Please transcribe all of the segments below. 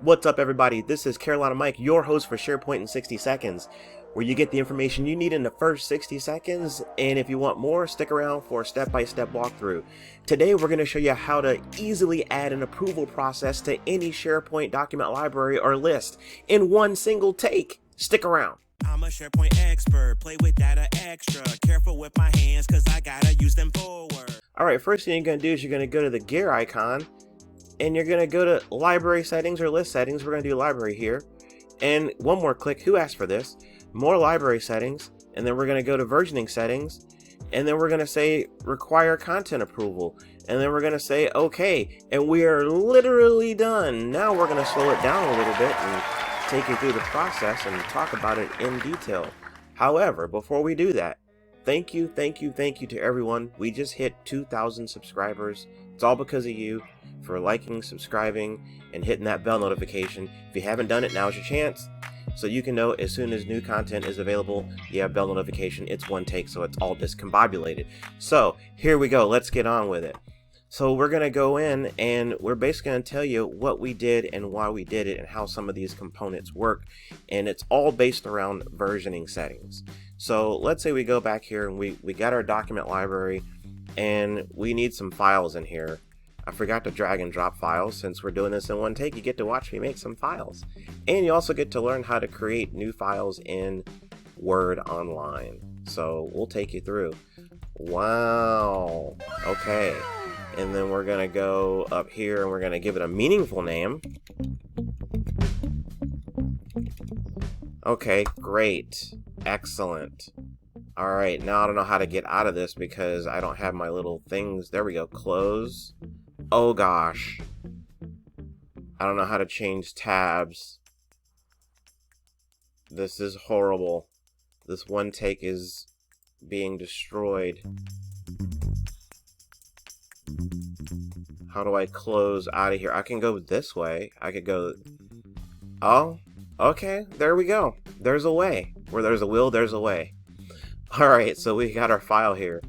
What's up, everybody? This is Carolina Mike, your host for SharePoint in 60 seconds, where you get the information you need in the first 60 seconds, and if you want more, stick around for a step-by-step walkthrough. Today, we're going to show you how to easily add an approval process to any SharePoint document library or list in one single take. Stick around. I'm a SharePoint expert, play with data extra, careful with my hands cause I gotta use them forward. Alright, first thing you're going to do is you're going to go to the gear icon, and you're going to go to library settings or list settings. We're going to do library here. And one more click. Who asked for this? More library settings. And then we're going to go to versioning settings. And then we're going to say require content approval. And then we're going to say okay. And we are literally done. Now we're going to slow it down a little bit and take you through the process and talk about it in detail. However, before we do that, thank you to everyone. We just hit 2,000 subscribers. It's all because of you for liking, subscribing, and hitting that bell notification. If you haven't done it, now's your chance. So you can know as soon as new content is available, you have bell notification. It's one take, so it's all discombobulated. So here we go. Let's get on with it. So we're going to go in and we're basically going to tell you what we did and why we did it and how some of these components work. And it's all based around versioning settings. So let's say we go back here and we got our document library and we need some files in here. I forgot to drag and drop files. Since we're doing this in one take, you get to watch me make some files. And you also get to learn how to create new files in Word Online. So we'll take you through. Wow. Okay. And then we're going to go up here and we're going to give it a meaningful name. Okay, great. Excellent. All right, now I don't know how to get out of this because I don't have my little things. There we go. Close. Oh gosh. I don't know how to change tabs. This is horrible. This one take is being destroyed. How do I close out of here? I can go this way. I could go... Oh, okay. There we go. There's a way. Where there's a will, there's a way. Alright, so we got our file here.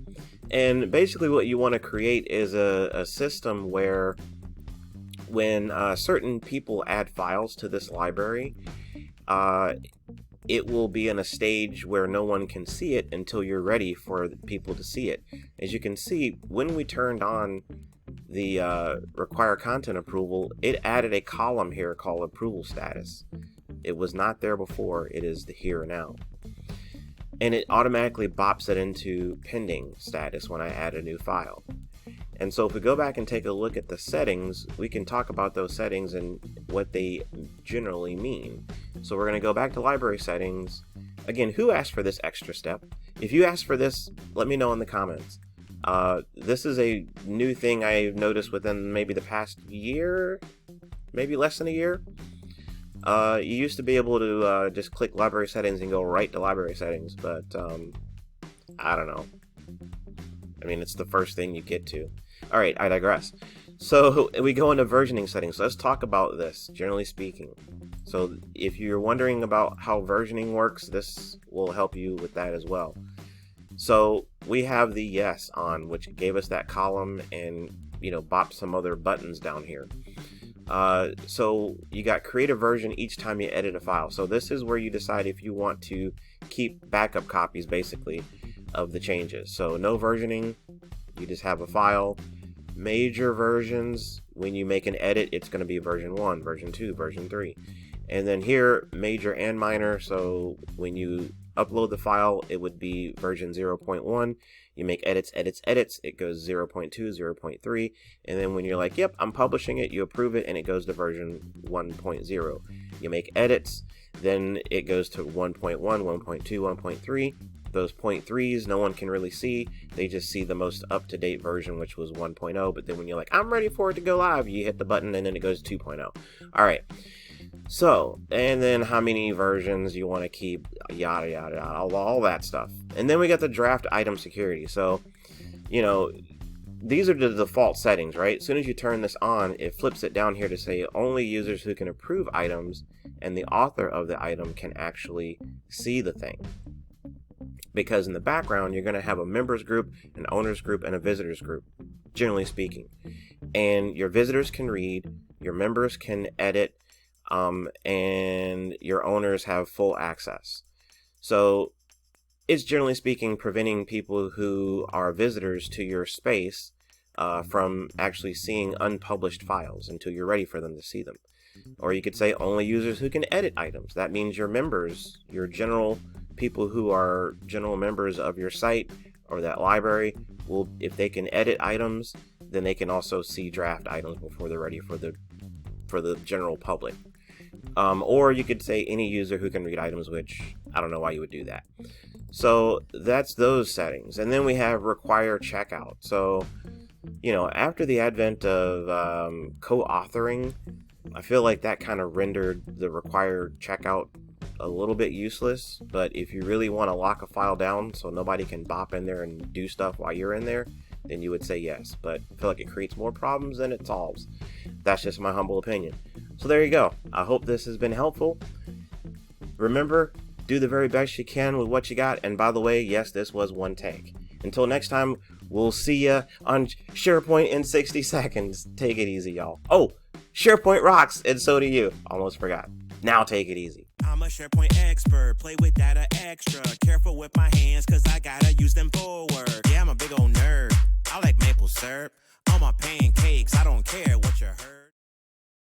And basically what you want to create is a system where when certain people add files to this library, it will be in a stage where no one can see it until you're ready for people to see it. As you can see, when we turned on the require content approval, it added a column here called approval status. It was not there before. It is the here now. And it automatically bops it into pending status when I add a new file. And so if we go back and take a look at the settings, we can talk about those settings and what they generally mean. So we're going to go back to library settings. Again, who asked for this extra step? If you asked for this, let me know in the comments. This is a new thing I've noticed within maybe the past year, maybe less than a year. You used to be able to just click library settings and go right to library settings, but I don't know. I mean, it's the first thing you get to. Alright, I digress. So we go into versioning settings. So let's talk about this, generally speaking. So if you're wondering about how versioning works, this will help you with that as well. So we have the yes on, which gave us that column and, bop some other buttons down here. So you got create a version each time you edit a file. So this is where you decide if you want to keep backup copies basically of the changes. So no versioning, you just have a file. Major versions, when you make an edit, it's going to be version 1, version 2, version 3. And then here, major and minor, so when you upload the file, it would be version 0.1. You make edits, it goes 0.2, 0.3, and then when you're like, yep, I'm publishing it, you approve it, and it goes to version 1.0. You make edits, then it goes to 1.1, 1.2, 1.3. Those 0.3s no one can really see. They just see the most up-to-date version, which was 1.0, but then when you're like, I'm ready for it to go live, you hit the button, and then it goes to 2.0. Alright. So, and then how many versions you want to keep, yada yada yada, all that stuff. And then we got the draft item security. So, these are the default settings, right? As soon as you turn this on, it flips it down here to say only users who can approve items and the author of the item can actually see the thing. Because in the background, you're going to have a members group, an owners group, and a visitors group, generally speaking. And your visitors can read, your members can edit, and your owners have full access. So it's generally speaking preventing people who are visitors to your space from actually seeing unpublished files until you're ready for them to see them. Or you could say only users who can edit items. That means your members, your general people who are general members of your site or that library, will, if they can edit items, then they can also see draft items before they're ready for the general public. Or you could say any user who can read items, which I don't know why you would do that. So that's those settings. And then we have require checkout. So, after the advent of co-authoring, I feel like that kind of rendered the require checkout a little bit useless. But if you really want to lock a file down so nobody can bop in there and do stuff while you're in there, then you would say yes. But I feel like it creates more problems than it solves. That's just my humble opinion. So there you go. I hope this has been helpful. Remember, do the very best you can with what you got. And by the way, yes, this was one take. Until next time, we'll see ya on SharePoint in 60 seconds. Take it easy, y'all. Oh, SharePoint rocks, and so do you. Almost forgot. Now take it easy. I'm a SharePoint expert, play with data extra. Careful with my hands, cause I gotta use them for work. Yeah, I'm a big old nerd. I like maple syrup on my pancakes. I don't care what you heard.